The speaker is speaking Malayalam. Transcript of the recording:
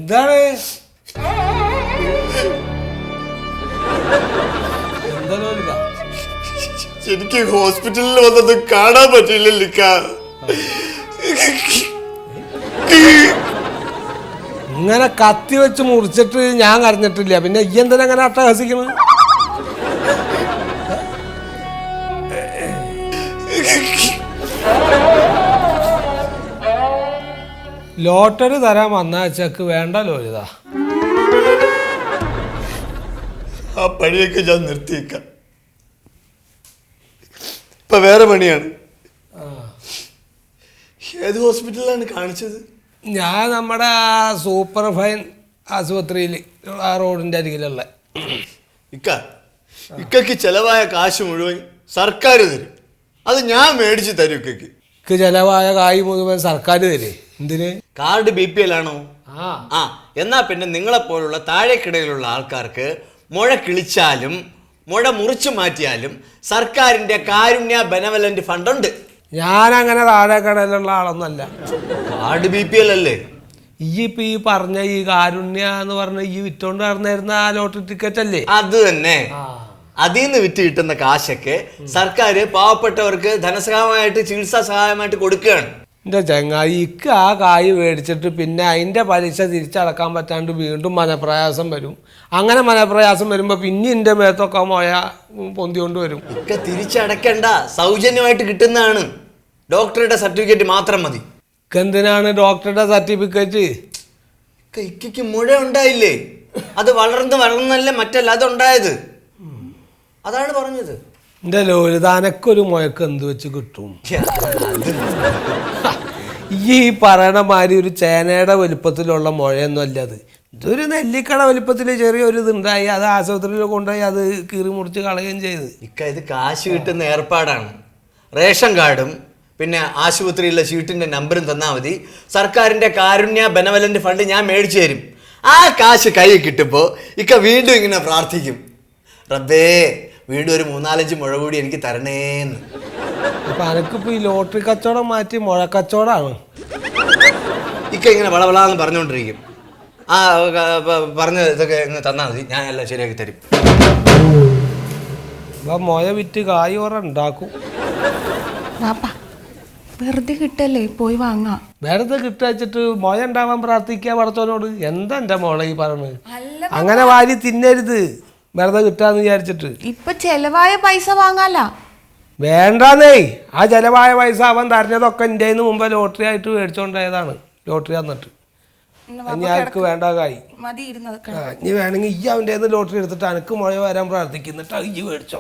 എന്താണ് എന്താ എനിക്ക് ഹോസ്പിറ്റലിൽ വന്നത് കാണാൻ പറ്റില്ലല്ലിക്ക. ഇങ്ങനെ കത്തി വെച്ച് മുറിച്ചിട്ട് ഞാൻ കരഞ്ഞിട്ടില്ല, പിന്നെ ഈ എന്തിനാ അങ്ങനെ അട്ടഹസിക്കണത്? ലോട്ടറി തരാൻ വന്ന ചെക്ക് വേണ്ടല്ലോ ഇതാ. ആ പണിയൊക്കെ ഞാൻ നിർത്തിയേക്കാം. ഇപ്പൊ വേറെ പണിയാണ്. ഏത് ഹോസ്പിറ്റലിലാണ് കാണിച്ചത്? ഞാൻ നമ്മുടെ സൂപ്പർ ഫൈൻ ആശുപത്രിയിൽ, ആ റോഡിൻ്റെ അരികിലുള്ള. ഇക്കയ്ക്ക് ചെലവായ കാശ് മുഴുവൻ സർക്കാർ തരും, അത് ഞാൻ മേടിച്ച് തരും. ഇക്ക് ചെലവായ കായ് മുഴുവൻ സർക്കാർ തരേ? എന്തിന്? കാർഡ് BPL ആണോ? എന്നാ പിന്നെ നിങ്ങളെപ്പോലുള്ള താഴേക്കിടയിലുള്ള ആൾക്കാർക്ക് മുഴ കിളിച്ചാലും മുഴ മുറിച്ചു മാറ്റിയാലും സർക്കാരിന്റെ കാരുണ്യ ബെനവലന്റ് ഫണ്ട് ഉണ്ട്. ഞാനങ്ങനെ താഴേക്കടയിലുള്ള ആളൊന്നല്ല. കാർഡ് BPL അല്ലേ? ഈ പറഞ്ഞ ഈ കാരുണ്യ എന്ന് പറഞ്ഞ ഈ വിറ്റോണ്ട് നടന്നിരുന്ന ആ ലോട്ടറി ടിക്കറ്റ് അല്ലേ? അത് തന്നെ. അതിൽ നിന്ന് വിറ്റ് കിട്ടുന്ന കാശൊക്കെ സർക്കാർ പാവപ്പെട്ടവർക്ക് ധനസഹായമായിട്ട് ചികിത്സാ സഹായമായിട്ട് കൊടുക്കുകയാണ്. എൻ്റെ ചങ്ങായി, ഇക്ക് ആ കായ് മേടിച്ചിട്ട് പിന്നെ അതിൻ്റെ പലിശ തിരിച്ചടക്കാൻ പറ്റാണ്ട് വീണ്ടും മനപ്രയാസം വരും. അങ്ങനെ മനപ്രയാസം വരുമ്പോൾ പിന്നെ എൻ്റെ മേത്തൊക്കെ മോയ പൊന്തിക്കൊണ്ട് വരും. ഒക്കെ തിരിച്ചടക്കണ്ട, സൗജന്യമായിട്ട് കിട്ടുന്നതാണ്. ഡോക്ടറുടെ സർട്ടിഫിക്കറ്റ് മാത്രം മതി. എന്തിനാണ് ഡോക്ടറുടെ സർട്ടിഫിക്കറ്റ്? ഇക്കയ്ക്ക് മുഴ ഉണ്ടായില്ലേ, അത് വളർന്നല്ലേ മറ്റല്ലാതെ ഉണ്ടായത്. അതാണ് പറഞ്ഞത്. എൻ്റെ ലോലിതാനക്കൊരു മുഴക്ക് എന്ത് വെച്ച് കിട്ടും? ഈ പറയണ മാതിരി ഒരു ചേനയുടെ വലുപ്പത്തിലുള്ള മുഴയൊന്നും അല്ല അത്. ഇതൊരു നെല്ലിക്കട വലുപ്പത്തിൽ ചെറിയൊരു ഇതുണ്ടായി, അത് ആശുപത്രിയിൽ കൊണ്ടുപോയി അത് കീറി മുറിച്ച് കളയുകയും ചെയ്ത്. ഇത് കാശ് കിട്ടുന്ന ഏർപ്പാടാണ്. റേഷൻ കാർഡും പിന്നെ ആശുപത്രിയിലെ ഷീട്ടിന്റെ നമ്പറും തന്നാൽ മതി, സർക്കാരിന്റെ കാരുണ്യ ബെനവലന്റ് ഫണ്ട് ഞാൻ മേടിച്ചു തരും. ആ കാശ് കയ്യിൽ കിട്ടുമ്പോൾ വീണ്ടും ഇങ്ങനെ പ്രാർത്ഥിക്കും, റബ്ബേ വീണ്ടും ഒരു 3-4 മുഴ കൂടി എനിക്ക് തരണേന്ന്. അപ്പൊ അനക്കിപ്പോ ഈ ലോട്ടറി കച്ചവടം മാറ്റി മുഴ കച്ചവടമാണ്. ഇങ്ങനെ വളവളാന്ന് പറഞ്ഞുകൊണ്ടിരിക്കും. ആ പറഞ്ഞ ഇതൊക്കെ തന്നാൽ മതി, ഞാൻ എല്ലാം ശരിയാക്കി തരും. മുഴ വിറ്റ് കായ് ഓറ ഉണ്ടാക്കും. വെറുതെ കിട്ടല്ലേ, പോയി വാങ്ങാം. വെറുതെ കിട്ടച്ചിട്ട് മുഴ ഉണ്ടാവാൻ പ്രാർത്ഥിക്കുക പടച്ചോനോട്. എന്താ എൻ്റെ മോളെ ഈ പറഞ്ഞത്? അങ്ങനെ വാരി തിന്നരുത് വെറുതെ കിട്ടാന്ന് വിചാരിച്ചിട്ട്. ഇപ്പൊ ചെലവായ പൈസ വാങ്ങാല. വേണ്ടാന്നേ, ആ ചെലവായ പൈസ അവൻ തരണതൊക്കെ എൻ്റെ മുമ്പ് ലോട്ടറി ആയിട്ട് മേടിച്ചോണ്ടായതാണ്. ലോട്ടറി തന്നിട്ട് ഇനി ആർക്ക് വേണ്ട കായ് ഇനി വേണമെങ്കിൽ ഈ അവൻ്റെ ലോട്ടറി എടുത്തിട്ട് അനക്ക് മുഴ വരാൻ പ്രാർത്ഥിക്കുന്നിട്ട് ഈ മേടിച്ചോ.